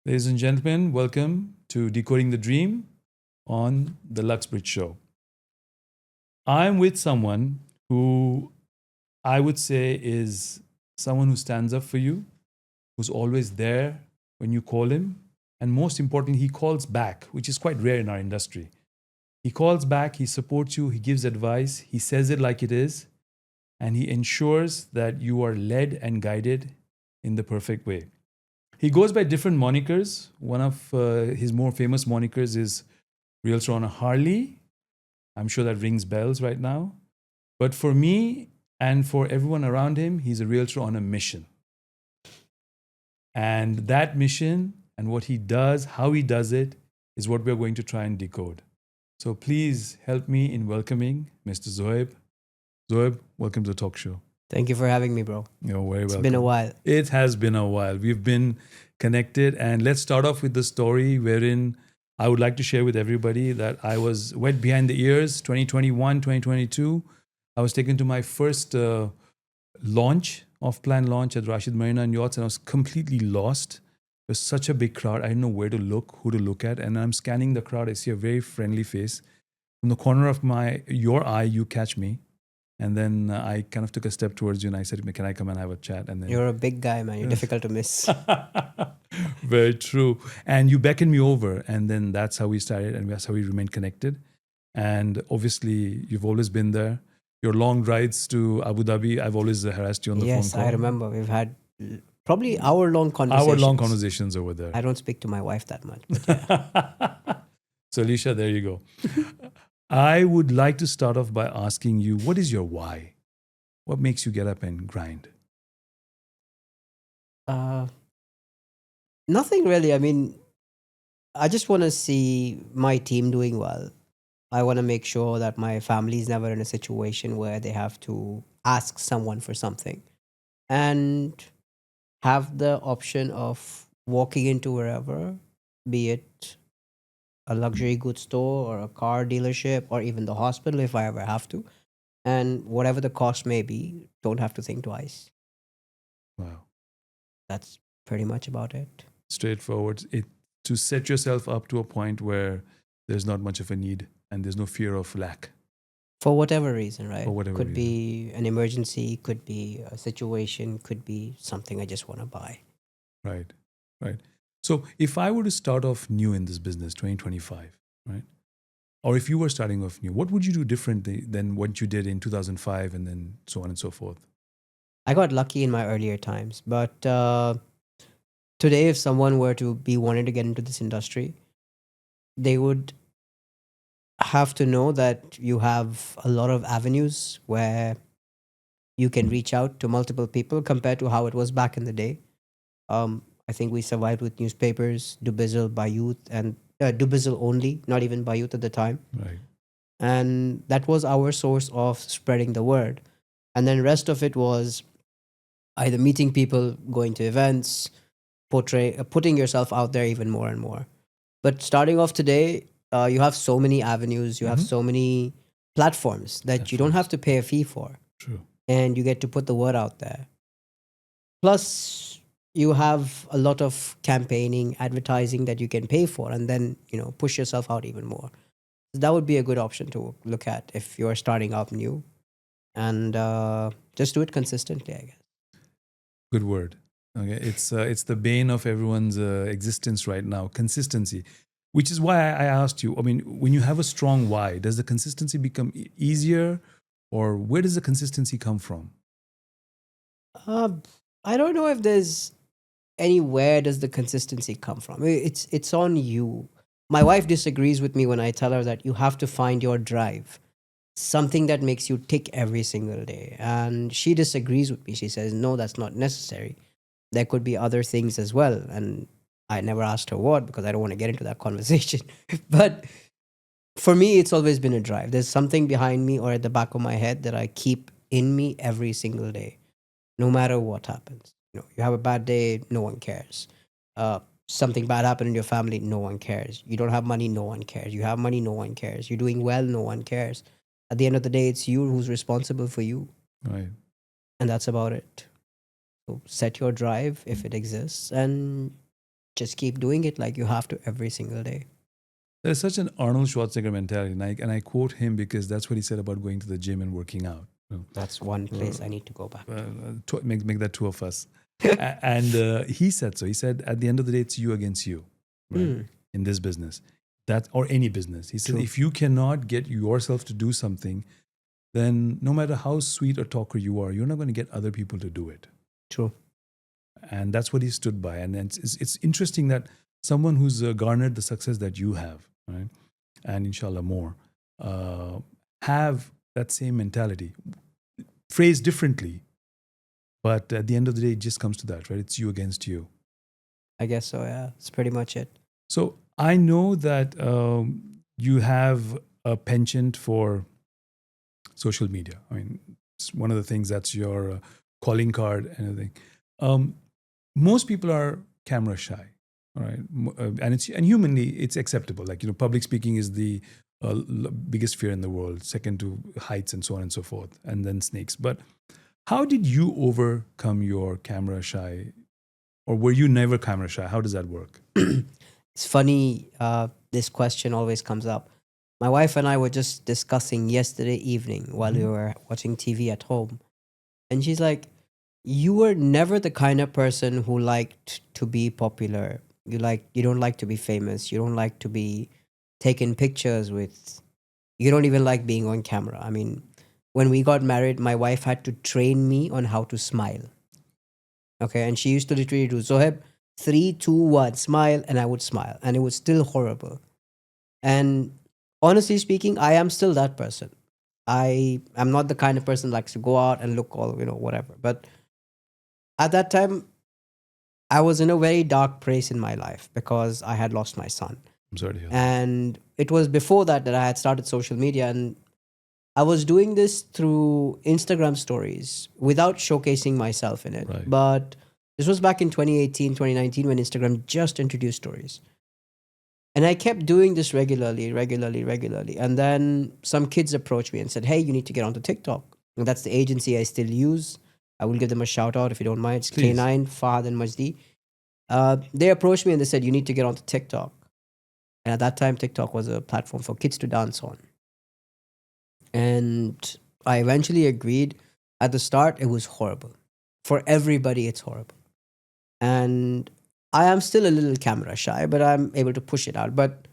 Ladies and gentlemen, welcome to Decoding the Dream on the Luxbridge Show. I'm with someone who I would say is someone who stands up for you, who's always there when you call him, and most importantly, he calls back, which is quite rare in our industry. He calls back, he supports you, he gives advice, he says it like it is, and he ensures that you are led and guided in the perfect way. He goes by different monikers. One of his more famous monikers is Realtor on a Harley. I'm sure that rings bells right now. But for me and for everyone around him, he's a realtor on a mission. And that mission and what he does, how he does it, is what we're going to try and decode. So please help me in welcoming Mr. Zoheb. Zoheb, welcome to the talk show. Thank you for having me, bro. You're very welcome. It's been a while. It has been a while. We've been connected. And let's start off with the story wherein I would like to share with everybody that I was wet behind the ears 2021, 2022. I was taken to my first off-plan launch at Rashid Marina and Yachts, and I was completely lost. It was such a big crowd. I didn't know where to look, who to look at. And I'm scanning the crowd. I see a very friendly face. From the corner of your eye, you catch me. And then I kind of took a step towards you and I said, can I come and have a chat? And then You're a big guy, man. You're difficult to miss. Very true. And you beckoned me over. And then that's how we started and that's how we remained connected. And obviously, you've always been there. Your long rides to Abu Dhabi, I've always harassed you on the phone Yes, call. I remember. We've had probably hour-long conversations. Hour-long conversations over there. I don't speak to my wife that much. But yeah. So, Alicia, there you go. I would like to start off by asking you, what is your why? What makes you get up and grind? Nothing really. I mean, I just want to see my team doing well. I want to make sure that my family is never in a situation where they have to ask someone for something and have the option of walking into wherever, be it a luxury goods store or a car dealership or even the hospital if I ever have to. And whatever the cost may be, don't have to think twice. Wow. That's pretty much about it. Straightforward. To set yourself up to a point where there's not much of a need and there's no fear of lack. For whatever reason, right? For whatever could reason. be an emergency, could be a situation, could be something I just want to buy. Right. So if I were to start off new in this business, 2025, right? Or if you were starting off new, what would you do differently than what you did in 2005 and then so on and so forth? I got lucky in my earlier times, but today, if someone were to be wanting to get into this industry, they would have to know that you have a lot of avenues where you can reach out to multiple people compared to how it was back in the day. I think we survived with newspapers, Dubizzle, Bayut, and Dubizzle only, not even Bayut at the time. Right. And that was our source of spreading the word. And then rest of it was either meeting people, going to events, putting yourself out there even more and more. But starting off today, you have so many avenues, you have so many platforms that you don't have to pay a fee for. True. And you get to put the word out there. Plus, you have a lot of campaigning, advertising that you can pay for and then, push yourself out even more. That would be a good option to look at if you're starting out new. And just do it consistently, I guess. Good word. Okay, it's the bane of everyone's existence right now, consistency. Which is why I asked you, I mean, when you have a strong why, does the consistency become easier or where does the consistency come from? I don't know if there's anywhere does the consistency come from. It's on you. My wife disagrees with me when I tell her that you have to find your drive, something that makes you tick every single day. And she disagrees with me. She says, no, that's not necessary. There could be other things as well. And I never asked her what because I don't want to get into that conversation. But for me, it's always been a drive. There's something behind me or at the back of my head that I keep in me every single day, no matter what happens. You have a bad day, no one cares. Something bad happened in your family, no one cares. You don't have money, no one cares. You have money, no one cares. You're doing well, no one cares. At the end of the day, it's you who's responsible for you. Right. And that's about it. So set your drive if it exists and just keep doing it like you have to every single day. There's such an Arnold Schwarzenegger mentality, and I quote him because that's what he said about going to the gym and working out. That's one place I need to go back. Make that two of us. And he said so. He said, at the end of the day, it's you against you, right? In this business, or any business. He said, if you cannot get yourself to do something, then no matter how sweet a talker you are, you're not going to get other people to do it. True. And that's what he stood by. And it's interesting that someone who's garnered the success that you have, right, and inshallah more, have that same mentality, phrased differently. But at the end of the day, it just comes to that, right? It's you against you. I guess so, yeah. It's pretty much it. So I know that you have a penchant for social media. I mean, it's one of the things that's your calling card and everything. Most people are camera shy, all right? And humanly, it's acceptable. Like, public speaking is the biggest fear in the world, second to heights and so on and so forth, and then snakes. But how did you overcome your camera shy, or were you never camera shy? How does that work? It's funny, this question always comes up. My wife and I were just discussing yesterday evening while we were watching TV at home. And she's like, you were never the kind of person who liked to be popular. You don't like to be famous. You don't like to be taken pictures with. You don't even like being on camera. I mean, when we got married, my wife had to train me on how to smile. Okay, and she used to literally do, Zoheb, 3, 2, 1, smile, and I would smile. And it was still horrible. And honestly speaking, I am still that person. I am not the kind of person that likes to go out and look all, whatever. But at that time, I was in a very dark place in my life because I had lost my son. I'm sorry to hear that. And it was before that I had started social media, and I was doing this through Instagram stories without showcasing myself in it. Right. But this was back in 2018, 2019 when Instagram just introduced stories. And I kept doing this regularly. And then some kids approached me and said, hey, you need to get onto TikTok. And that's the agency I still use. I will give them a shout out if you don't mind. It's Please. K9, Fahad and Majdi. They approached me and they said, you need to get onto TikTok. And at that time, TikTok was a platform for kids to dance on. And I eventually agreed. At the start, it was horrible. For everybody, it's horrible. And I am still a little camera shy, but I'm able to push it out. But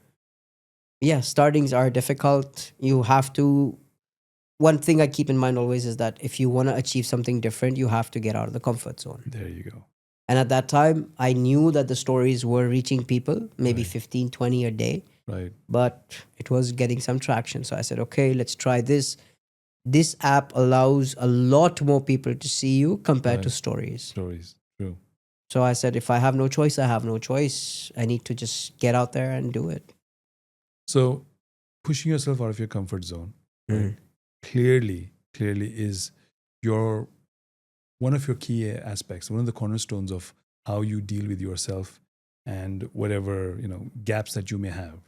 yeah, startings are difficult. You have to. One thing I keep in mind always is that if you want to achieve something different, you have to get out of the comfort zone. There you go. And at that time, I knew that the stories were reaching people, maybe 15, 20 a day. Right. But it was getting some traction. So I said, okay, let's try this. This app allows a lot more people to see you compared to stories. Stories, true. So I said, if I have no choice, I have no choice. I need to just get out there and do it. So pushing yourself out of your comfort zone, right, clearly is one of your key aspects, one of the cornerstones of how you deal with yourself and whatever gaps that you may have.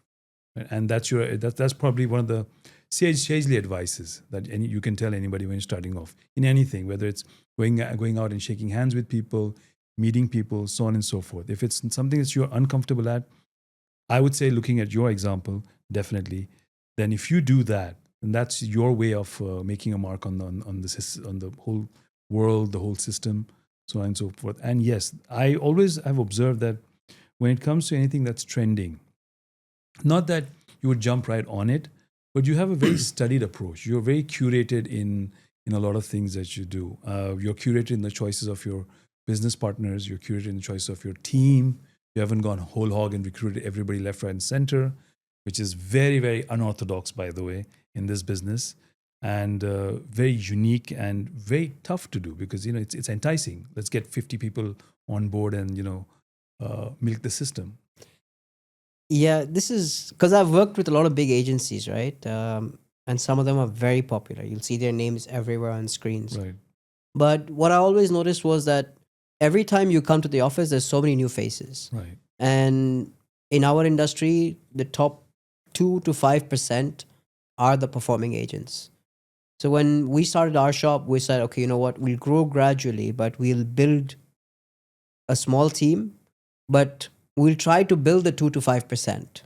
And that's probably one of the sagely advices that you can tell anybody when you're starting off in anything, whether it's going out and shaking hands with people, meeting people, so on and so forth. If it's something that you're uncomfortable at, I would say, looking at your example, definitely, then if you do that, then that's your way of making a mark on the whole world, the whole system, so on and so forth. And yes, I always have observed that when it comes to anything that's trending, not that you would jump right on it, but you have a very studied approach. You're very curated in a lot of things that you do. You're curated in the choices of your business partners. You're curated in the choice of your team. You haven't gone whole hog and recruited everybody left, right, and center, which is very, very unorthodox, by the way, in this business, and very unique and very tough to do because it's enticing. Let's get 50 people on board and milk the system. Yeah, this is because I've worked with a lot of big agencies, right? And some of them are very popular. You'll see their names everywhere on screens. Right. But what I always noticed was that every time you come to the office, there's so many new faces. Right. And in our industry, the top 2 to 5% are the performing agents. So when we started our shop, we said, okay, you know what? We'll grow gradually, but we'll build a small team. But we'll try to build the 2 to 5%.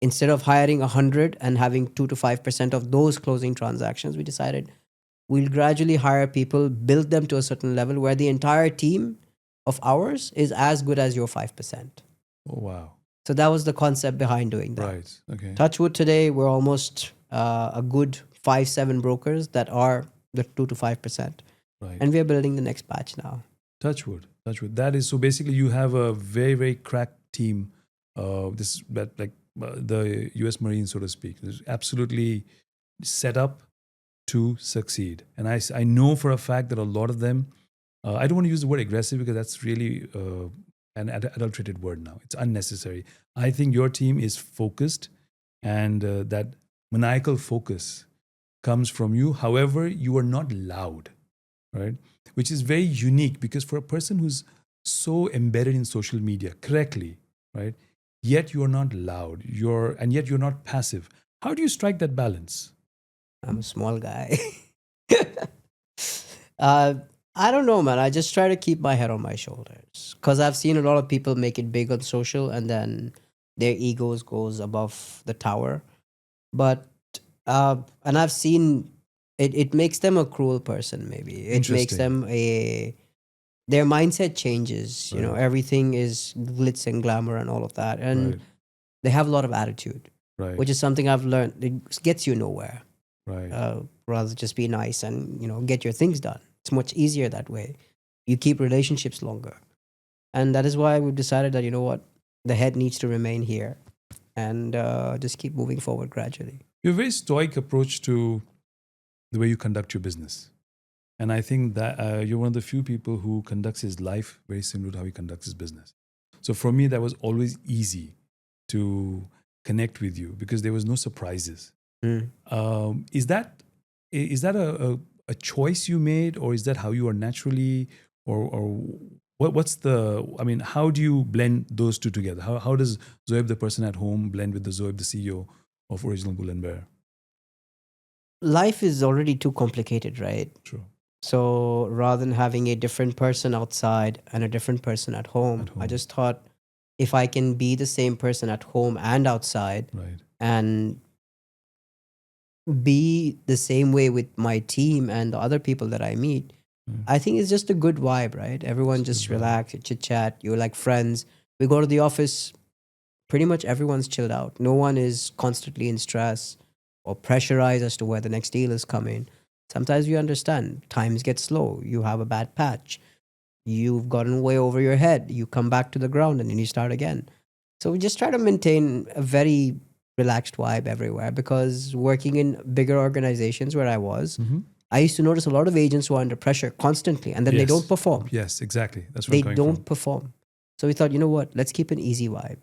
Instead of hiring 100 and having 2 to 5% of those closing transactions, we decided we'll gradually hire people, build them to a certain level where the entire team of ours is as good as your 5%. Oh, wow. So that was the concept behind doing that. Right. Okay. Touchwood today, we're almost a good 5-7 brokers that are the 2 to 5%. Right. And we are building the next batch now. Touchwood. That is, so basically you have a very, very crack team. The U.S. Marines, so to speak, is absolutely set up to succeed. And I know for a fact that a lot of them, I don't want to use the word aggressive because that's really an adulterated word now. It's unnecessary. I think your team is focused, and that maniacal focus comes from you. However, you are not loud, right? Which is very unique, because for a person who's so embedded in social media correctly, right? Yet you are not loud, yet you're not passive. How do you strike that balance? I'm a small guy. I don't know, man. I just try to keep my head on my shoulders, because I've seen a lot of people make it big on social and then their egos goes above the tower. But and I've seen it makes them a cruel person. Maybe it makes them their mindset changes. You know, Right. everything is glitz and glamour and all of that, and Right. they have a lot of attitude, Right. which is something I've learned. It gets you nowhere. Right. Rather just be nice and get your things done. It's much easier that way. You keep relationships longer, and that is why we've decided that the head needs to remain here, and just keep moving forward gradually. You have a very stoic approach to the way you conduct your business. And I think that you're one of the few people who conducts his life very similar to how he conducts his business. So for me, that was always easy to connect with you because there was no surprises. Is that a choice you made, or is that how you are naturally, or what's the? I mean, how do you blend those two together? How does Zoheb, the person at home, blend with the Zoheb, the CEO of Original Bull and Bear? Life is already too complicated, right? True. So rather than having a different person outside and a different person at home, I just thought if I can be the same person at home and outside, Right. and be the same way with my team and the other people that I meet, I think it's just a good vibe, right? Everyone just relax, chit chat, you're like friends. We go to the office, pretty much everyone's chilled out. No one is constantly in stress or pressurized as to where the next deal is coming. Sometimes you understand times get slow. You have a bad patch. You've gotten way over your head. You come back to the ground and then you start again. So we just try to maintain a very relaxed vibe everywhere, because working in bigger organizations where I was, I used to notice a lot of agents who are under pressure constantly and then they don't perform. Yes, exactly. That's where They I'm coming don't from. perform. So we thought, you know what? Let's keep an easy vibe.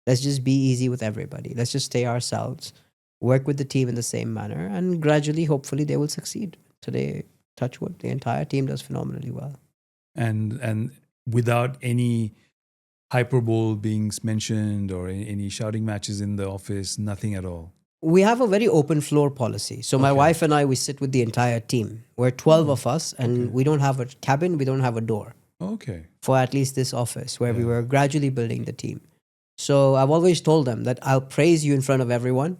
Let's just be easy with everybody. Let's just stay ourselves, work with the team in the same manner, and gradually, hopefully, they will succeed. Today, touch wood, the entire team does phenomenally well. And without any hyperbole being mentioned or any shouting matches in the office, nothing at all. We have a very open floor policy. So my wife and I, we sit with the entire team. We're 12 of us, and we don't have a cabin. We don't have a door. Okay. For at least this office, where we were gradually building the team. So I've always told them that I'll praise you in front of everyone,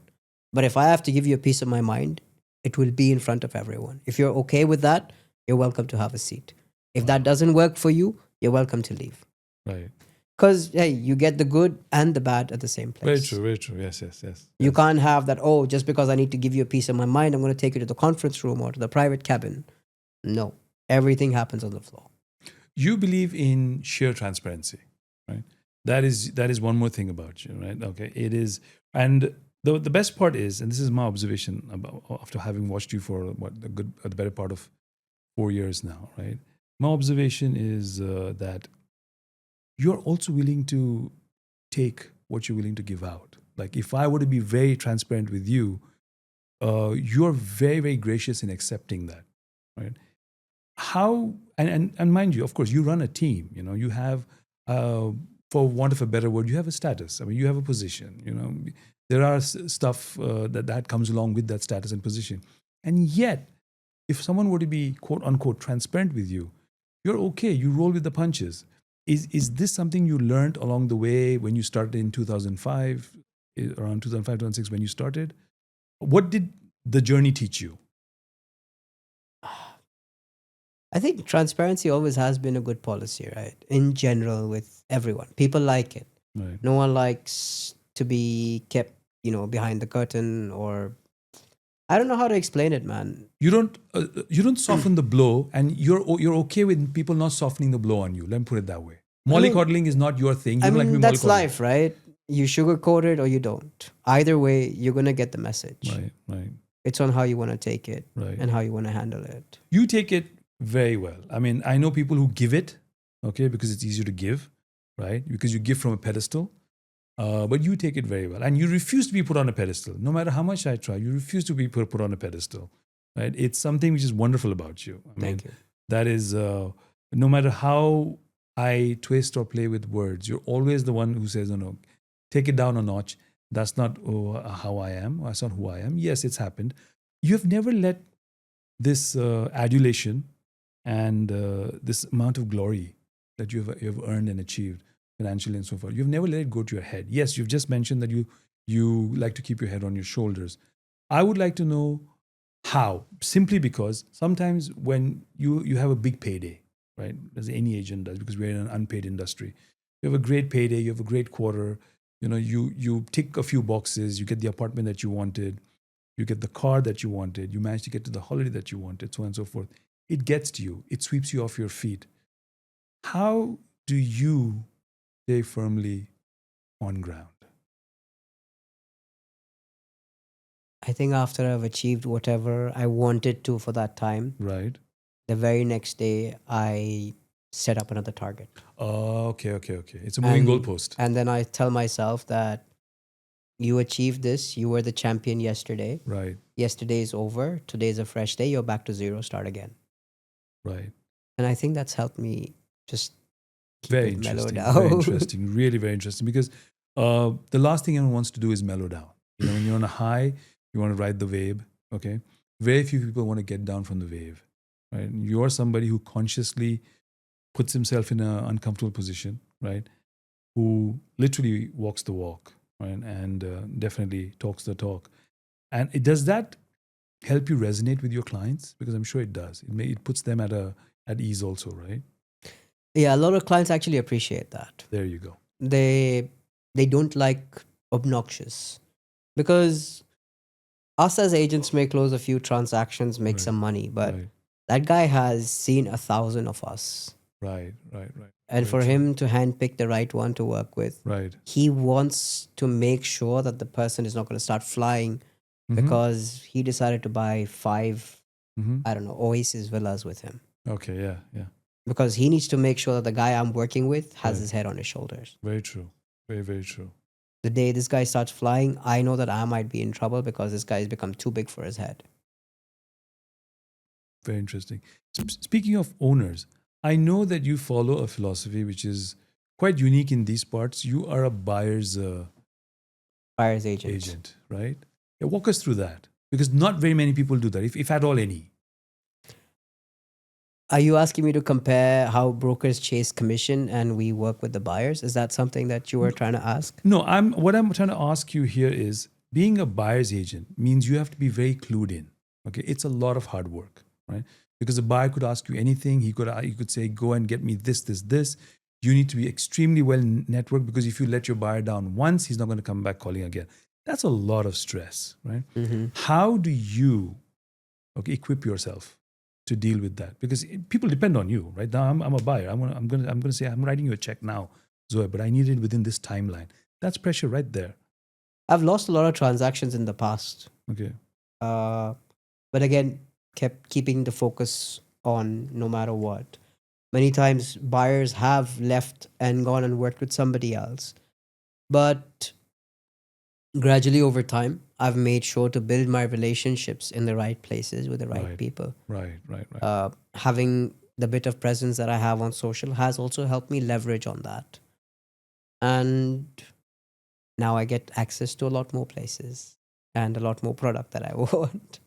but if I have to give you a piece of my mind, it will be in front of everyone. If you're okay with that, you're welcome to have a seat. If that doesn't work for you, you're welcome to leave. Right. Because, hey, you get the good and the bad at the same place. Very true, very true. Yes. You can't have that, just because I need to give you a piece of my mind, I'm going to take you to the conference room or to the private cabin. No. Everything happens on the floor. You believe in sheer transparency, right? That is one more thing about you, right? Okay, it is. And the best part is, and this is my observation after having watched you for the better part of 4 years now, right? My observation is that you're also willing to take what you're willing to give out. Like if I were to be very transparent with you, you're very, very gracious in accepting that, right? How, and mind you, of course, you run a team, you have, for want of a better word, you have a status. I mean, you have a position, there are stuff that comes along with that status and position. And yet, if someone were to be quote unquote transparent with you, you're okay. You roll with the punches. Is this something you learned along the way when you started in 2005, around 2005, 2006 when you started? What did the journey teach you? I think transparency always has been a good policy, right? In general, with everyone, people like it. Right. No one likes to be kept, behind the curtain, or I don't know how to explain it, man. You don't soften the blow, and you're okay with people not softening the blow on you. Let me put it that way. Mollycoddling is not your thing. You don't like to be That's mollycoddled. life, right? You sugarcoat it or you don't. Either way, you're gonna get the message. Right. It's on how you want to take it Right. and how you want to handle it. You take it very well. I mean, I know people who give it, okay, because it's easier to give, right? Because you give from a pedestal. But you take it very well. And you refuse to be put on a pedestal. No matter how much I try, you refuse to be put on a pedestal, right? It's something which is wonderful about you. Thank you. That is, no matter how I twist or play with words, you're always the one who says, no, take it down a notch. That's not how I am. That's not who I am. Yes, it's happened. You have never let this adulation and this amount of glory that you have earned and achieved financially and so forth, you've never let it go to your head. Yes, you've just mentioned that you like to keep your head on your shoulders. I would like to know how, simply because sometimes when you have a big payday, right, as any agent does, because we're in an unpaid industry, you have a great payday, you have a great quarter, you tick a few boxes, you get the apartment that you wanted, you get the car that you wanted, you manage to get to the holiday that you wanted, so on and so forth. It gets to you, it sweeps you off your feet. How do you stay firmly on ground? I think after I've achieved whatever I wanted to for that time, Right. the very next day I set up another target. Oh, okay. It's a moving goalpost. And then I tell myself that you achieved this, you were the champion yesterday. Right. Yesterday is over, today is a fresh day, you're back to zero, start again. Right. And I think that's helped me just keep Very it mellowed interesting. down. Very interesting. Really very interesting, because the last thing anyone wants to do is mellow down. When you're on a high, you want to ride the wave. Okay. Very few people want to get down from the wave. Right. And you're somebody who consciously puts himself in an uncomfortable position, right? Who literally walks the walk, right? And definitely talks the talk. And does that help you resonate with your clients? Because I'm sure it does. It puts them at ease also, right? Yeah, a lot of clients actually appreciate that. There you go. They don't like obnoxious, because us as agents may close a few transactions, make Right. some money, but Right. that guy has seen 1,000 of us. Right. And Very for true. him to handpick the right one to work with, Right. he wants to make sure that the person is not going to start flying Mhm. because he decided to buy 5, Mhm. I don't know, Oasis villas with him. Okay. Yeah. Because he needs to make sure that the guy I'm working with has Right. his head on his shoulders. Very true. Very, very true. The day this guy starts flying, I know that I might be in trouble because this guy has become too big for his head. Very interesting. Speaking of owners, I know that you follow a philosophy which is quite unique in these parts. You are a buyer's Buyer's agent. agent, right? Yeah, walk us through that, because not very many people do that, if at all any. Are you asking me to compare how brokers chase commission and we work with the buyers? Is that something that you were trying to ask? No, what I'm trying to ask you here is, being a buyer's agent means you have to be very clued in. Okay, it's a lot of hard work, right? Because the buyer could ask you anything. He could say, go and get me this. You need to be extremely well networked, because if you let your buyer down once, he's not going to come back calling again. That's a lot of stress, right? Mm-hmm. How do you equip yourself to deal with that? Because people depend on you, right? Now I'm a buyer. I'm going to say, I'm writing you a check now, Zoheb, but I need it within this timeline. That's pressure right there. I've lost a lot of transactions in the past. Okay. But again, kept keeping the focus on no matter what. Many times buyers have left and gone and worked with somebody else. But gradually over time, I've made sure to build my relationships in the right places with the right people. Right. Having the bit of presence that I have on social has also helped me leverage on that. And now I get access to a lot more places and a lot more product that I want.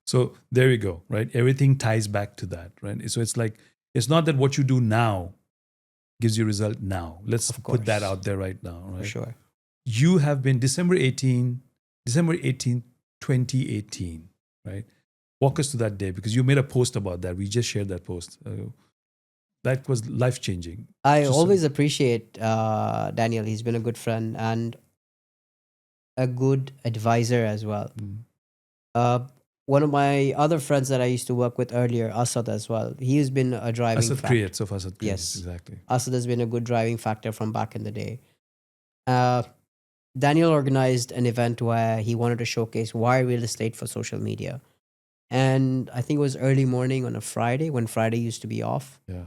So there you go, right? Everything ties back to that, right? So it's like, it's not that what you do now gives you result now. Let's Of put that course. out there right now, right? For sure. You have been December 18th, 2018, right? Walk us to that day because you made a post about that. We just shared that post. That was life changing. I always appreciate Daniel. He's been a good friend and a good advisor as well. Uh, one of my other friends that I used to work with earlier, Asad as well, he's been a driving Asad factor. creates of Asad creates, Yes. exactly. Asad has been a good driving factor from back in the day. Daniel organized an event where he wanted to showcase why real estate for social media. And I think it was early morning on a Friday when Friday used to be off. Yeah.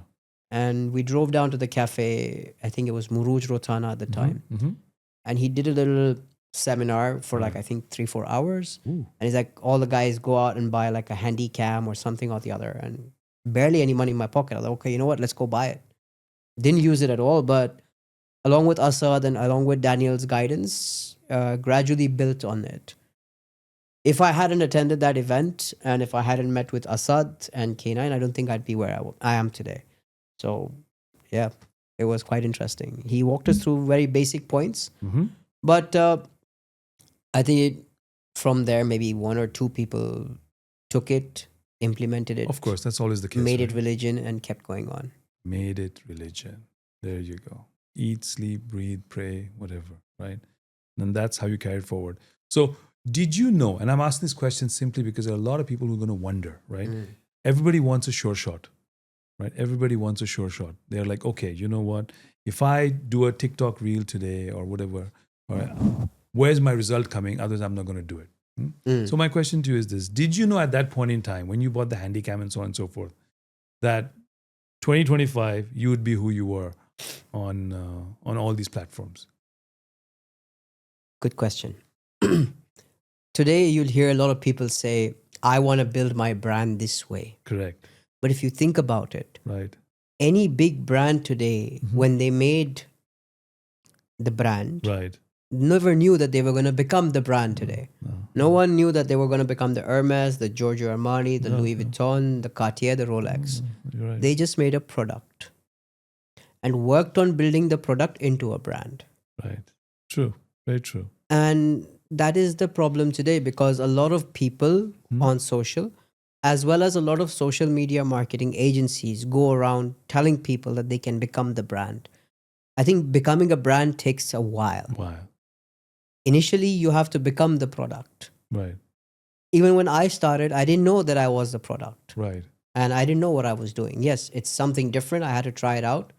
And we drove down to the cafe. I think it was Muruj Rotana at the time. Mm-hmm. And he did a little seminar for like, Right. I think 3-4 hours. Ooh. And he's like, all the guys go out and buy like a handy cam or something or the other. And barely any money in my pocket. I was like, okay, you know what? Let's go buy it. Didn't use it at all. But along with Asad and along with Daniel's guidance, gradually built on it. If I hadn't attended that event and if I hadn't met with Asad and K9, I don't think I'd be where I am today. So, yeah, it was quite interesting. He walked us through very basic points, Mm-hmm. but I think from there, maybe 1 or 2 people took it, implemented it, Of course, that's always the case. made it right? religion, and kept going on. Made it religion. There you go. Eat, sleep, breathe, pray, whatever, right? And that's how you carry it forward. So, did you know? And I'm asking this question simply because there are a lot of people who are going to wonder, right? Everybody wants a sure shot, right? Everybody wants a sure shot. They're like, okay, you know what? If I do a TikTok reel today or whatever, all right, where's my result coming? Otherwise, I'm not going to do it. So my question to you is this. Did you know at that point in time, when you bought the Handycam and so on and so forth, that 2025, you would be who you were on all these platforms? Good question. Today, you'll hear a lot of people say, I want to build my brand this way. Correct. But if you think about it, Right. any big brand today, when they made the brand, Right. never knew that they were going to become the brand today. No one knew that they were going to become the Hermes, the Giorgio Armani, the Louis Vuitton, the Cartier, the Rolex. You're right. They just made a product and worked on building the product into a brand. Right. True. Very true. And that is the problem today because a lot of people on social, as well as a lot of social media marketing agencies, go around telling people that they can become the brand. I think becoming a brand takes a while. Wow. Initially, you have to become the product. Right. Even when I started, I didn't know that I was the product. Right. And I didn't know what I was doing. Yes, it's something different. I had to try it out.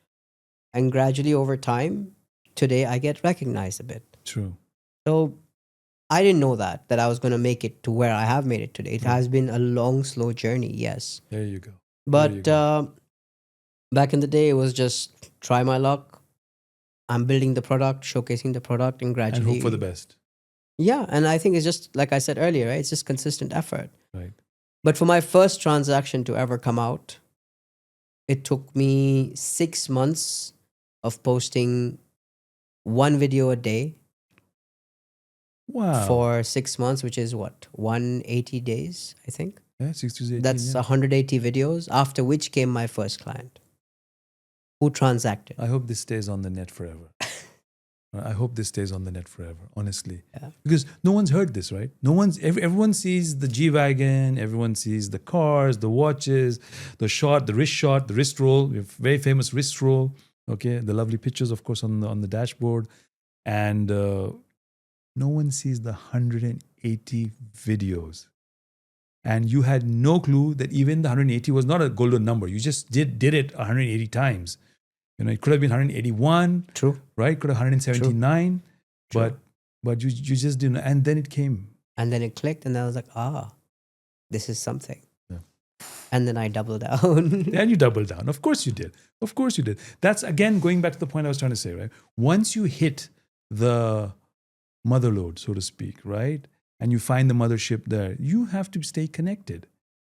And gradually over time, today I get recognized a bit. True. So I didn't know that I was going to make it to where I have made it today. It has been a long, slow journey, yes. There you go. But back in the day, it was just try my luck. I'm building the product, showcasing the product, and gradually. And hope for the best. Yeah, and I think it's just, like I said earlier, right? It's just consistent effort. Right. But for my first transaction to ever come out, it took me 6 months of posting 1 video a day. Wow. For 6 months, which is what, 180 days, I think. Yeah, 60 to 18. That's 180 videos, after which came my first client who transacted. I hope this stays on the net forever. I hope this stays on the net forever, honestly. Yeah. Because no one's heard this, right? Everyone sees the G-Wagon, everyone sees the cars, the watches, the wrist roll, we have very famous wrist roll, okay? The lovely pictures, of course, on the dashboard. And no one sees the 180 videos. And you had no clue that even the 180 was not a golden number. You just did it 180 times. You know, it could have been 181. True. Right? Could have 179. True. But you just didn't. And then it came. And then it clicked, and I was like, this is something. Yeah. And then I doubled down. And you doubled down. Of course you did. Of course you did. That's, again, going back to the point I was trying to say, right? Once you hit the mother lode, so to speak, right? And you find the mothership there, you have to stay connected.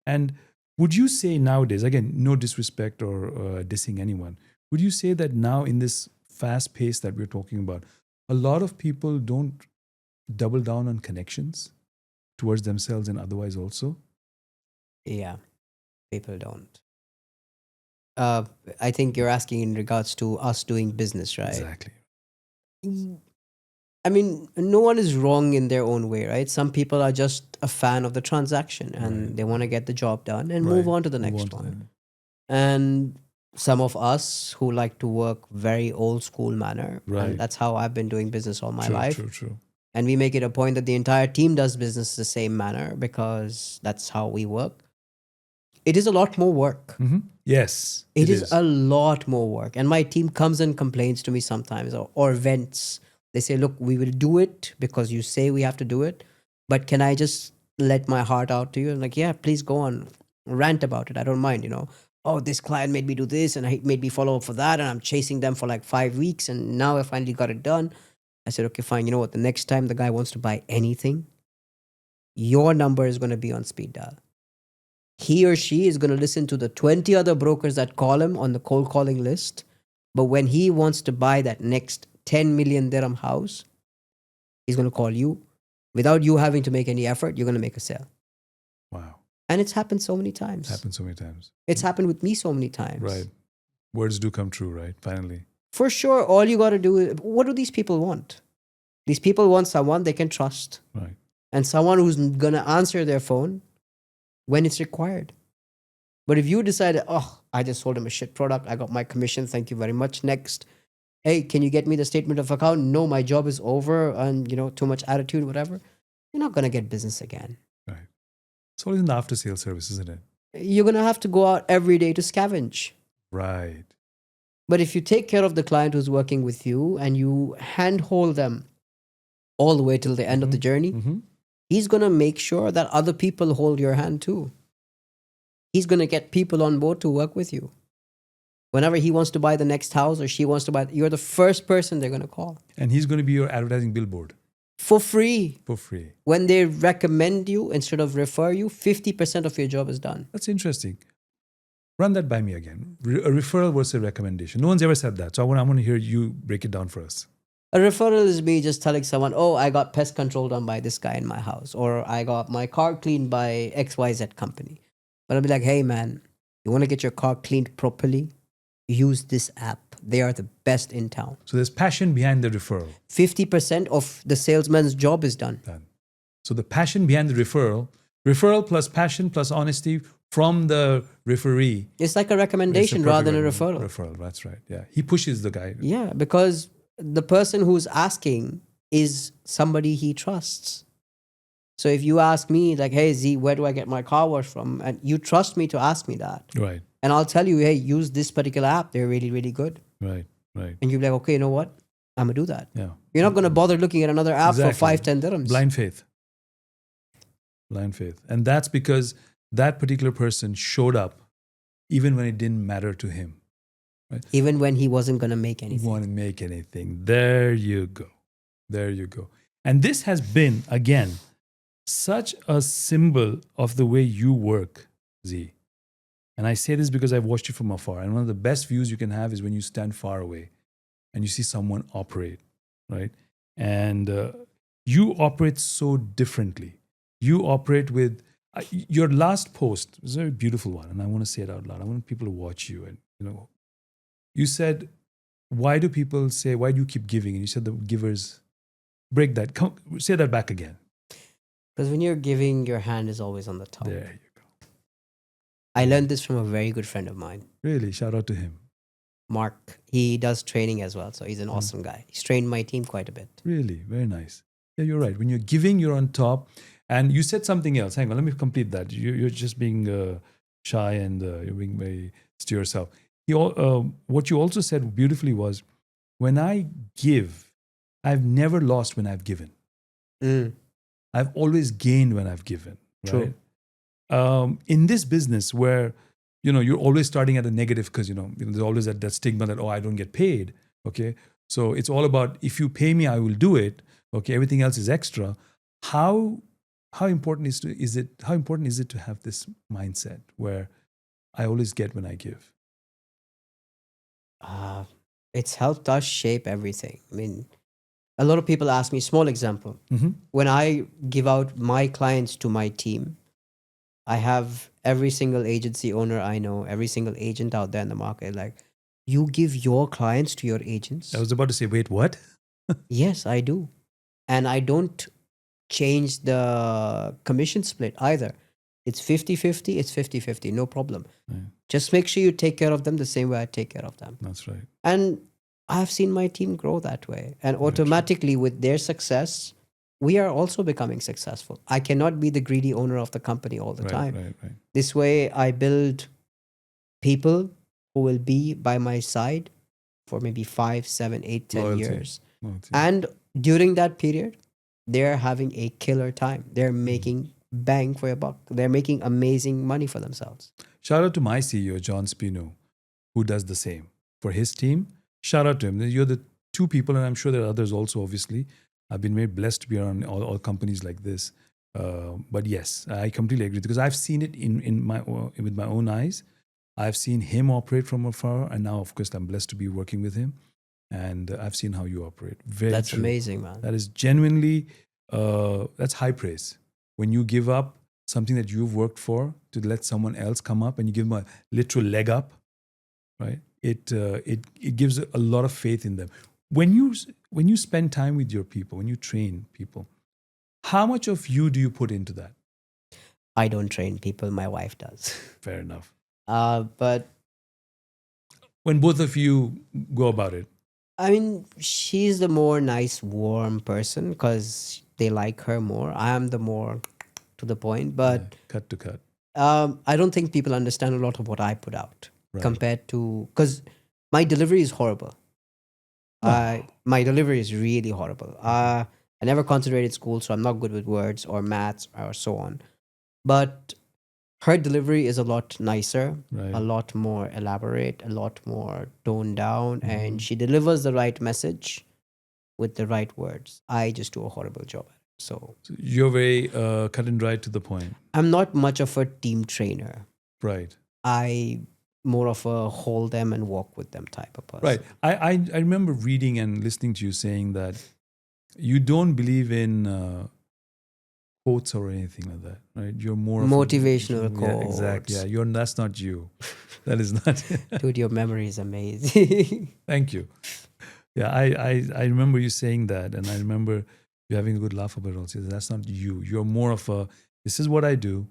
And would you say nowadays, again, no disrespect or dissing anyone, would you say that now in this fast pace that we're talking about, a lot of people don't double down on connections towards themselves and otherwise also? Yeah, people don't. I think you're asking in regards to us doing business, right? Exactly. I mean, no one is wrong in their own way, right? Some people are just a fan of the transaction and Right. they want to get the job done and move Right. on to the Move next on to one. the- And some of us who like to work very old school manner, Right. and that's how I've been doing business all my True, life. true. And we make it a point that the entire team does business the same manner because that's how we work. It is a lot more work. Yes, It is a lot more work. And my team comes and complains to me sometimes or vents. They say, look, we will do it because you say we have to do it. But can I just let my heart out to you? I'm like, yeah, please go on. Rant about it. I don't mind, Oh, this client made me do this and he made me follow up for that. And I'm chasing them for like 5 weeks. And now I finally got it done. I said, okay, fine. You know what? The next time the guy wants to buy anything, your number is going to be on speed dial. He or she is going to listen to the 20 other brokers that call him on the cold calling list. But when he wants to buy that next 10 million dirham house, he's going to call you. Without you having to make any effort, you're going to make a sale. Wow. And it's happened so many times. Happened so many times. It's happened with me so many times. Right. Words do come true, right? Finally. For sure, all you got to do is, what do these people want? These people want someone they can trust. Right. And someone who's going to answer their phone when it's required. But if you decide, oh, I just sold him a shit product, I got my commission, thank you very much. Next, hey, can you get me the statement of account? No, my job is over, and too much attitude, whatever. You're not gonna get business again. Right. It's always in the after sales service, isn't it? You're gonna have to go out every day to scavenge. Right. But if you take care of the client who's working with you and you handhold them all the way till the end of the journey, he's gonna make sure that other people hold your hand too. He's going to get people on board to work with you. Whenever he wants to buy the next house or she wants to buy, you're the first person they're going to call. And he's going to be your advertising billboard. For free. For free. When they recommend you instead of refer you, 50% of your job is done. That's interesting. Run that by me again. A referral versus a recommendation. No one's ever said that. So I want to hear you break it down for us. A referral is me just telling someone, oh, I got pest control done by this guy in my house. Or I got my car cleaned by XYZ company. But I'll be like, hey, man, you want to get your car cleaned properly? Use this app. They are the best in town. So there's passion behind the referral. 50% of the salesman's job is done. So the passion behind the referral plus passion plus honesty from the referee. It's like a recommendation rather than a referral. Referral, that's right. Yeah. He pushes the guy. Yeah, because the person who's asking is somebody he trusts. So if you ask me, like, hey, Z, where do I get my car wash from? And you trust me to ask me that. Right. And I'll tell you, hey, use this particular app. They're really, really good. Right. And you'll be like, okay, you know what? I'm going to do that. Yeah. You're not going to bother looking at another app for 5-10 dirhams. Blind faith. And that's because that particular person showed up even when it didn't matter to him. Right? Even when he wasn't going to make anything. Want to make anything. There you go. And this has been, again, such a symbol of the way you work, Z. And I say this because I've watched you from afar. And one of the best views you can have is when you stand far away and you see someone operate, right? And you operate so differently. You operate with your last post was a very beautiful one, and I want to say it out loud. I want people to watch you. And you said, "Why do people say? Why do you keep giving?" And you said the givers break that. Say that back again. Because when you're giving, your hand is always on the top. There you go. I learned this from a very good friend of mine. Really, shout out to him. Mark. He does training as well, so he's an awesome guy. He's trained my team quite a bit. Really, very nice. Yeah, you're right. When you're giving, you're on top. And you said something else. Hang on, let me complete that. You're just being shy and you're being very to yourself. What you also said beautifully was, when I give, I've never lost when I've given. I've always gained when I've given. Right? True. In this business where, you're always starting at a negative because, there's always that stigma that, I don't get paid. Okay. So it's all about, if you pay me, I will do it. Okay. Everything else is extra. How important is it to have this mindset where I always get when I give? It's helped us shape everything. I mean, a lot of people ask me, small example, when I give out my clients to my team, I have every single agency owner I know, every single agent out there in the market. Like, you give your clients to your agents? I was about to say, wait, what? Yes, I do. And I don't change the commission split either. It's 50-50, it's 50-50, no problem. Right. Just make sure you take care of them the same way I take care of them. That's right. And I've seen my team grow that way. And Very automatically, with their success, we are also becoming successful. I cannot be the greedy owner of the company all the time. Right. This way, I build people who will be by my side for maybe 5, 7, 8, 10 Loyalty. years. Loyalty. And during that period, they're having a killer time. They're making bang for your buck. They're making amazing money for themselves. Shout out to my CEO, John Spino, who does the same for his team. Shout out to him. You're the two people, and I'm sure there are others also, obviously. I've been very blessed to be around all companies like this. But yes, I completely agree because I've seen it with my own eyes. I've seen him operate from afar, and now, of course, I'm blessed to be working with him. And I've seen how you operate. That's true. amazing, man. That is genuinely, that's high praise. When you give up something that you've worked for to let someone else come up and you give them a literal leg up, right? It gives a lot of faith in them. When you spend time with your people, when you train people, how much of you do you put into that? I don't train people. My wife does. Fair enough. But when both of you go about it, I mean, she's the more nice, warm person because they like her more. I am the more to the point. But cut to cut. I don't think people understand a lot of what I put out compared to, because my delivery is horrible. My delivery is really horrible. I never concentrated school, so I'm not good with words or maths or so on. But her delivery is a lot nicer, a lot more elaborate, a lot more toned down, and she delivers the right message with the right words. I just do a horrible job at it. So you're very cut and dry to the point. I'm not much of a team trainer. Right. I more of a hold them and walk with them type of person. Right. I remember reading and listening to you saying that you don't believe in quotes or anything like that, right? You're more motivational quotes. Yeah, exactly. Yeah, that's not you. That is not. Dude, your memory is amazing. Thank you. Yeah, I remember you saying that, and I remember you having a good laugh about it also. That's not you. You're more of a, this is what I do.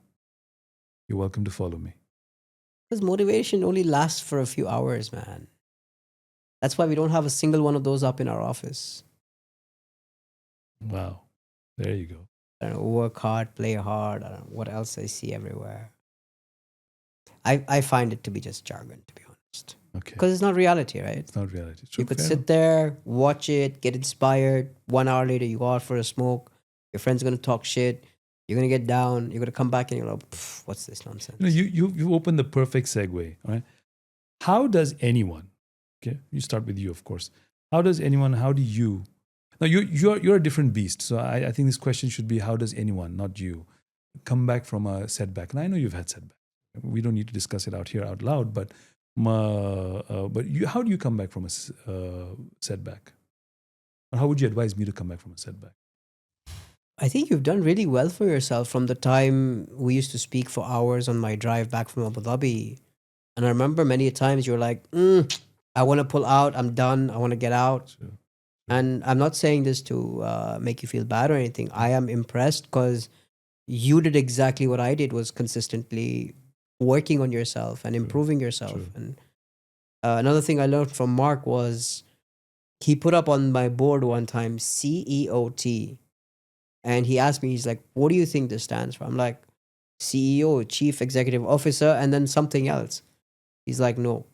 You're welcome to follow me. Because motivation only lasts for a few hours, man. That's why we don't have a single one of those up in our office. Wow. There you go. I don't know, work hard, play hard. I don't know what else I see everywhere. I find it to be just jargon, to be honest. Okay. Because it's not reality, right? It's not reality. True, you could sit there, watch it, get inspired. 1 hour later, you go out for a smoke. Your friend's going to talk shit. You're going to get down. You're going to come back and you're like, what's this nonsense? You opened the perfect segue, right? How does anyone, okay, you start with you, of course. How do you, now you're a different beast. So I think this question should be, how does anyone, not you, come back from a setback? And I know you've had setbacks. We don't need to discuss it out here out loud, but how do you come back from a setback? Or how would you advise me to come back from a setback? I think you've done really well for yourself from the time we used to speak for hours on my drive back from Abu Dhabi. And I remember many times you were like, I want to pull out. I'm done. I want to get out. Sure. And I'm not saying this to make you feel bad or anything. I am impressed because you did exactly what I did, was consistently working on yourself and improving yourself. True. And another thing I learned from Mark was he put up on my board one time CEOT. And he asked me, he's like, what do you think this stands for? I'm like, CEO, Chief Executive Officer, and then something else. He's like, no,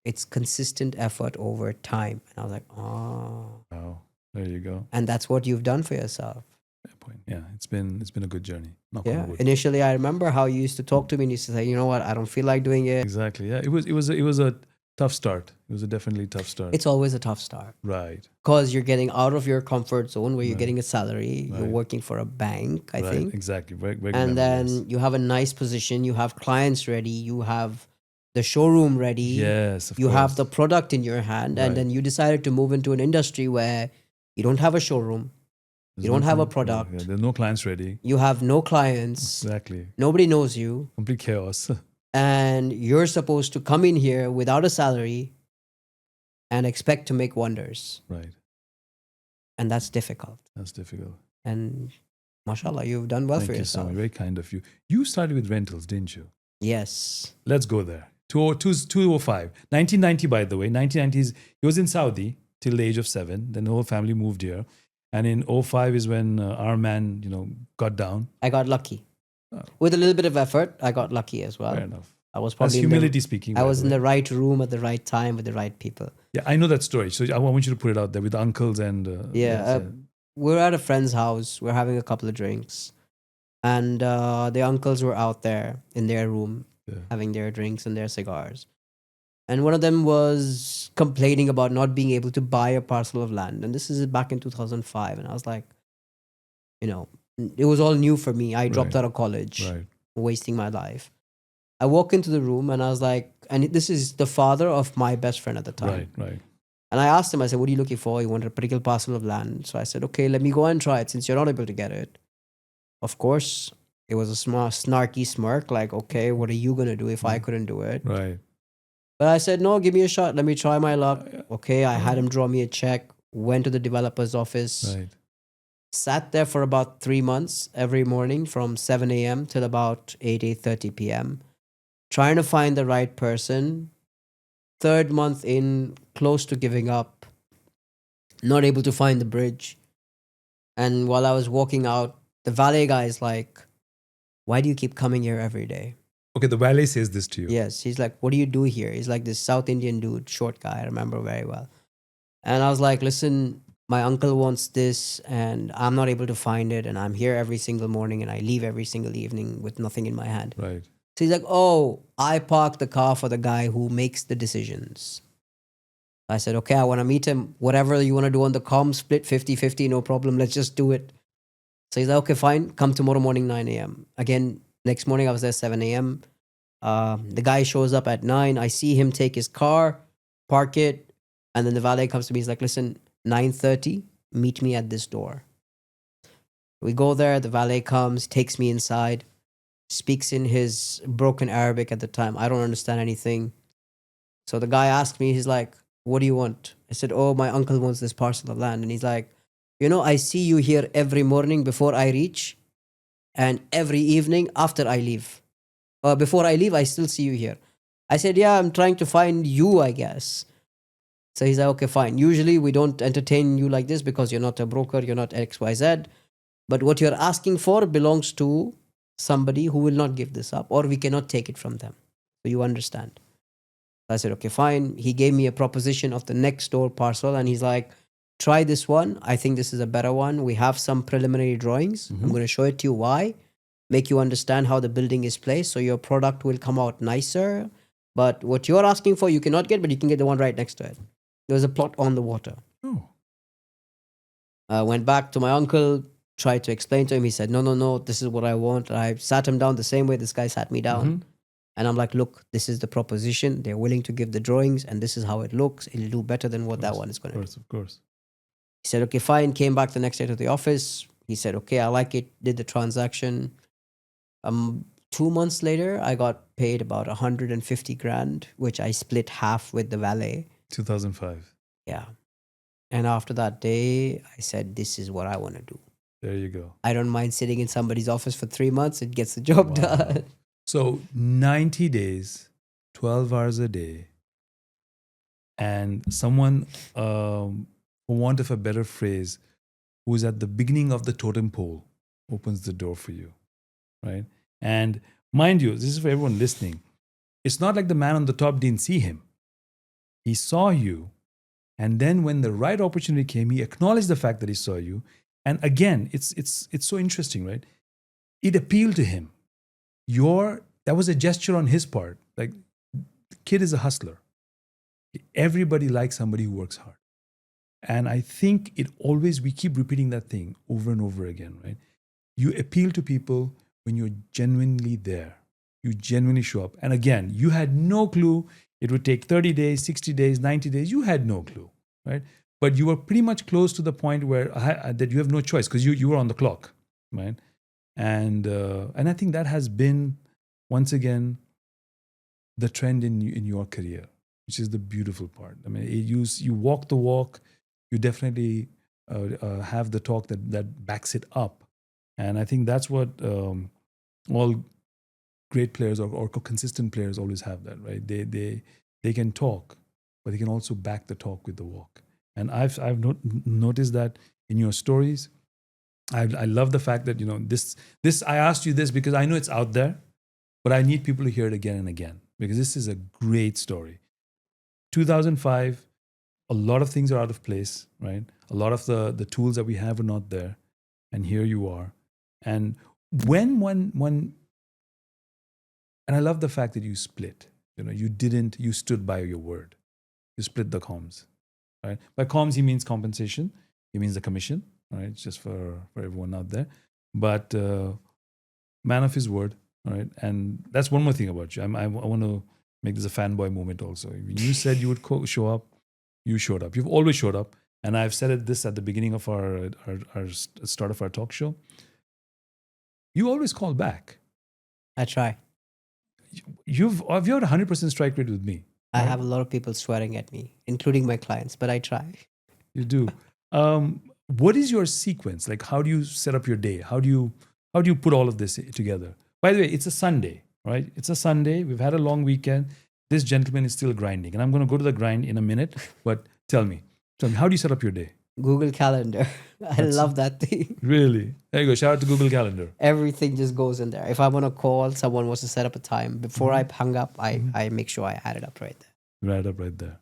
it's consistent effort over time. And I was like, oh. Wow, there you go. And that's what you've done for yourself. Fair point. Yeah, it's been a good journey. Yeah, initially I remember how you used to talk to me and you used to say, you know what, I don't feel like doing it. Exactly, yeah. It was a tough start. It was a definitely tough start. It's always a tough start. Right. Because you're getting out of your comfort zone where you're getting a salary. You're working for a bank, I think. Exactly. And then you have a nice position. You have clients ready. You have the showroom ready. Yes, of you course. have the product in your hand. And then you decided to move into an industry where you don't have a showroom. You don't have a product. Yeah, there's no clients ready. You have no clients. Exactly. Nobody knows you. Complete chaos. And you're supposed to come in here without a salary and expect to make wonders. Right. And that's difficult. That's difficult. And mashallah, you've done well Thank for you yourself. so much. Very kind of you. You started with rentals, didn't you? Yes. Let's go there. 205. 1990, by the way. 1990s, he was in Saudi till the age of 7. Then the whole family moved here. And in 05 is when our man, got down. I got lucky. Oh. With a little bit of effort, I got lucky as well. Fair enough. I was That's probably humility speaking. I by was the in way. the right room at the right time with the right people. Yeah, I know that story. So I want you to put it out there with the uncles and... We're at a friend's house. We're having a couple of drinks. And the uncles were out there in their room having their drinks and their cigars. And one of them was complaining about not being able to buy a parcel of land. And this is back in 2005. And I was like, it was all new for me. I dropped out of college, wasting my life. I walk into the room and I was like, and this is the father of my best friend at the time. Right. And I asked him, I said, what are you looking for? He wanted a particular parcel of land. So I said, okay, let me go and try it since you're not able to get it. Of course, it was a snarky smirk, like, okay, what are you going to do if I couldn't do it? Right. But I said, no, give me a shot. Let me try my luck. Okay, I had him draw me a check, went to the developer's office, sat there for about 3 months every morning from 7 a.m. till about 8:30 p.m., trying to find the right person. 3rd month in, close to giving up, not able to find the bridge. And while I was walking out, the valet guy is like, why do you keep coming here every day? Okay, the valet says this to you. Yes. He's like, what do you do here? He's like this South Indian dude, short guy. I remember very well. And I was like, listen, my uncle wants this and I'm not able to find it. And I'm here every single morning and I leave every single evening with nothing in my hand. Right. So he's like, oh, I parked the car for the guy who makes the decisions. I said, okay, I want to meet him. Whatever you want to do on the comm, split 50-50, no problem. Let's just do it. So he's like, okay, fine. Come tomorrow morning, 9 a.m. Again, next morning I was there 7 a.m. The guy shows up at 9. I see him take his car, park it. And then the valet comes to me. He's like, listen, 9:30, meet me at this door. We go there. The valet comes, takes me inside, speaks in his broken Arabic at the time. I don't understand anything. So the guy asked me, he's like, what do you want? I said, oh, my uncle wants this parcel of land. And he's like, I see you here every morning before I reach and every evening after I leave. Before I leave, I still see you here. I said, yeah, I'm trying to find you, I guess. So he's like, okay, fine. Usually we don't entertain you like this because you're not a broker, you're not XYZ. But what you're asking for belongs to somebody who will not give this up, or we cannot take it from them. So you understand. I said, okay, fine. He gave me a proposition of the next door parcel and he's like, try this one. I think this is a better one. We have some preliminary drawings. I'm going to show it to you why. Make you understand how the building is placed so your product will come out nicer. But what you're asking for, you cannot get, but you can get the one right next to it. There was a plot on the water. Oh. I went back to my uncle, tried to explain to him. He said, no, this is what I want. I sat him down the same way this guy sat me down. And I'm like, look, this is the proposition. They're willing to give the drawings and this is how it looks. It'll do better than what that one is going to do. Of course. He said, okay, fine. Came back the next day to the office. He said, okay, I like it. Did the transaction. 2 months later, I got paid about 150 grand, which I split half with the valet. 2005. Yeah. And after that day, I said, this is what I want to do. There you go. I don't mind sitting in somebody's office for 3 months. It gets the job done. So 90 days, 12 hours a day, and someone, for want of a better phrase, who is at the beginning of the totem pole opens the door for you, right? And mind you, this is for everyone listening. It's not like the man on the top didn't see him. He saw you, and then when the right opportunity came, he acknowledged the fact that he saw you. And again, it's so interesting, right? It appealed to him. That was a gesture on his part. Like, the kid is a hustler. Everybody likes somebody who works hard. And I think we keep repeating that thing over and over again, right? You appeal to people when you're genuinely there. You genuinely show up. And again, you had no clue it would take 30 days, 60 days, 90 days. You had no clue, right? but you were pretty much close to the point where that you have no choice because you were on the clock, right? And I think that has been once again the trend in your career, which is the beautiful part. I mean, you walk the walk, you definitely have the talk that backs it up, and I think that's what all great players or consistent players always have that, right? They can talk, but they can also back the talk with the walk. And I've noticed that in your stories. I love the fact that this I asked you this because I know it's out there, but I need people to hear it again and again because this is a great story. 2005, a lot of things are out of place, right? A lot of the tools that we have are not there, and here you are. And when one and I love the fact that you split. You stood by your word. You split the comms, right? By comms, he means compensation. He means the commission, right? Just for everyone out there. But man of his word, all right? And that's one more thing about you. I want to make this a fanboy moment also. You said you would show up. You showed up. You've always showed up. And I've said this at the beginning of our start of our talk show. You always call back. I try. You've had 100% strike rate with me. I have a lot of people swearing at me, including my clients, but I try. You do. What is your sequence? Like, how do you set up your day? How do you put all of this together? By the way, it's a Sunday, right? It's a Sunday. We've had a long weekend. This gentleman is still grinding, and I'm going to go to the grind in a minute. But tell me, how do you set up your day? Google Calendar. I love that thing. Really? There you go. Shout out to Google Calendar. Everything just goes in there. If I want to call, someone wants to set up a time, before I hung up, I make sure I add it up right there. Right up right there.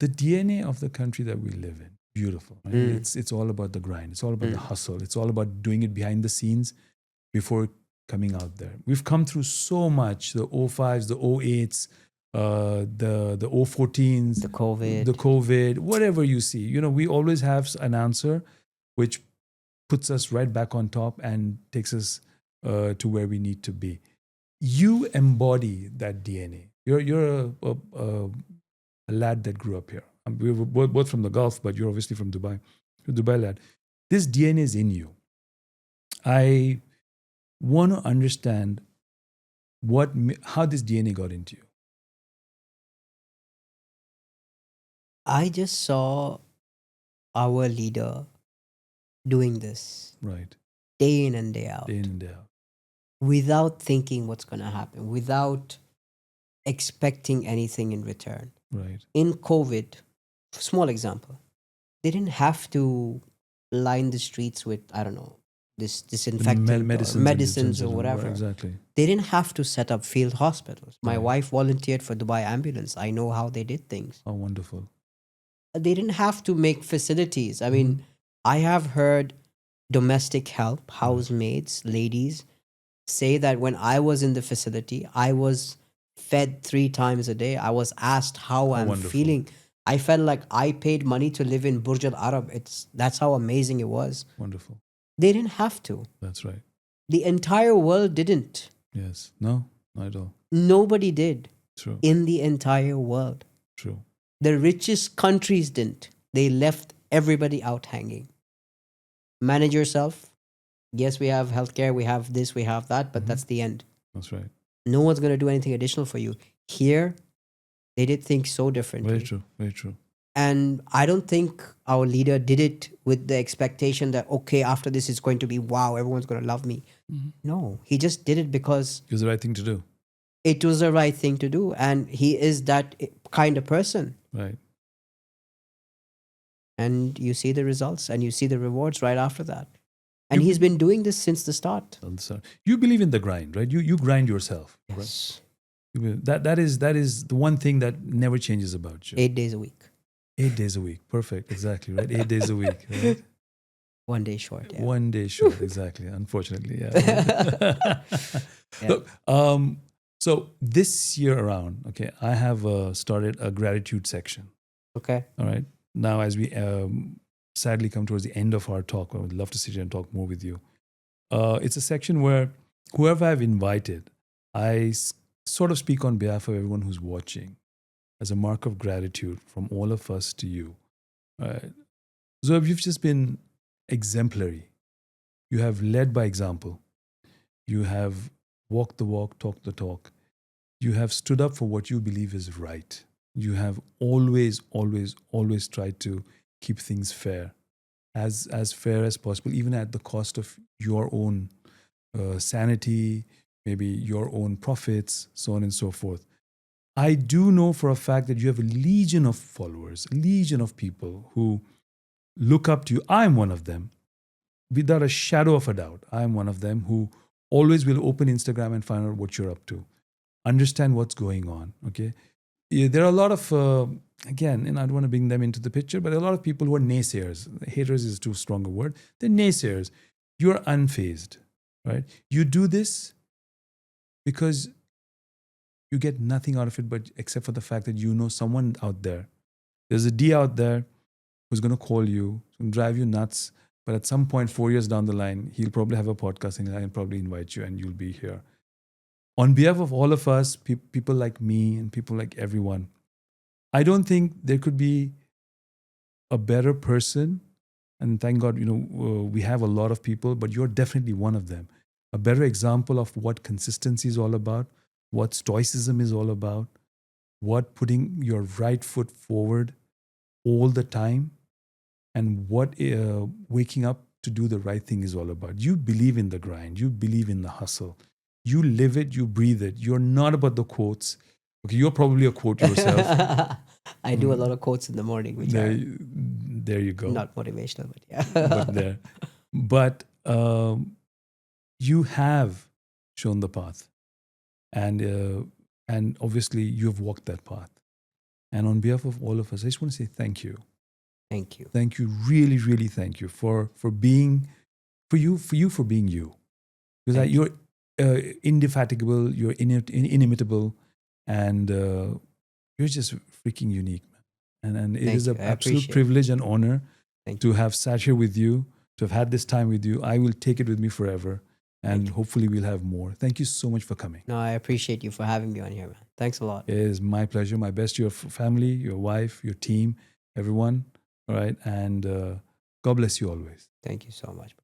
The DNA of the country that we live in, beautiful. Right? It's all about the grind. It's all about the hustle. It's all about doing it behind the scenes before coming out there. We've come through so much, the 05s, the 08s, the 014s, The COVID, whatever you see. We always have an answer which puts us right back on top and takes us to where we need to be. You embody that DNA. You're a lad that grew up here. We were both from the Gulf, but you're obviously from Dubai. You're a Dubai lad. This DNA is in you. I want to understand how this DNA got into you. I just saw our leader doing this Right. day in and day out, Day in and day out. without thinking what's going to happen, without expecting anything in return. Right. In COVID, small example, they didn't have to line the streets with, I don't know, this disinfectant medicines or whatever. Exactly. They didn't have to set up field hospitals. My Right. wife volunteered for Dubai Ambulance. I know how they did things. Oh, wonderful. They didn't have to make facilities. I mean, I have heard domestic help, housemaids, ladies say that when I was in the facility, I was fed 3 times a day. I was asked how I'm wonderful. feeling. I felt like I paid money to live in Burj Al Arab. That's how amazing it was. Wonderful. They didn't have to. That's right. The entire world didn't. Yes. No, not at all. Nobody did True. in the entire world. True. The richest countries didn't. They left everybody out hanging. Manage yourself. Yes, we have healthcare, we have this, we have that, but that's the end. That's right. No one's going to do anything additional for you. Here, they did things so differently. Very true. Very true. And I don't think our leader did it with the expectation that, okay, after this it's going to be, wow, everyone's going to love me. No, he just did it because It was the right thing to do. it was the right thing to do. And he is that kind of person. Right. And you see the results and you see the rewards right after that. And he's been doing this since the start. You believe in the grind, right? You grind yourself. Yes. Right? That is the one thing that never changes about you. 8 days a week. 8 days a week. Perfect. Exactly. Right. 8 days a week. Right? 1 day short. Yeah. 1 day short. Exactly. Unfortunately. Yeah. Yeah. Look, so this year around, okay, I have started a gratitude section. Okay. All right. Now, as we sadly come towards the end of our talk, I would love to sit here and talk more with you. It's a section where whoever I've invited, I sort of speak on behalf of everyone who's watching as a mark of gratitude from all of us to you Right. Zoheb, you've just been exemplary. You have led by example. You have walked the walk, talked the talk. You have stood up for what you believe is right. You have always, always, always tried to keep things fair, as fair as possible, even at the cost of your own sanity, maybe your own profits, so on and so forth. I do know for a fact that you have a legion of followers, a legion of people who look up to you. I'm one of them, without a shadow of a doubt. I'm one of them who always will open Instagram and find out what you're up to, understand what's going on. Okay, yeah, there are a lot of again, and I don't want to bring them into the picture, but a lot of people who are naysayers. Haters is too strong a word. They're naysayers. You're unfazed, right? You do this because you get nothing out of it, but except for the fact that you know someone out there. There's a D out there who's going to call you, going to drive you nuts. But at some point, 4 years down the line, he'll probably have a podcast and he'll probably invite you and you'll be here. On behalf of all of us, people like me and people like everyone, I don't think there could be a better person. And thank God, we have a lot of people, but you're definitely one of them. A better example of what consistency is all about, what stoicism is all about, what putting your right foot forward all the time, and what waking up to do the right thing is all about. You believe in the grind. You believe in the hustle. You live it. You breathe it. You're not about the quotes. Okay, you're probably a quote yourself. I do a lot of quotes in the morning, which are there you go. not motivational, but yeah. But there. But you have shown the path. And obviously you have walked that path. And on behalf of all of us, I just want to say thank you. Thank you. Thank you, really, really thank you for being for being you. Because you're indefatigable, you're inimitable, and you're just freaking unique, man. And it is an absolute privilege and honor to have sat here with you, to have had this time with you. I will take it with me forever. And hopefully we'll have more. Thank you so much for coming. No, I appreciate you for having me on here, man. Thanks a lot. It is my pleasure. My best to your family, your wife, your team, everyone. All right. And God bless you always. Thank you so much.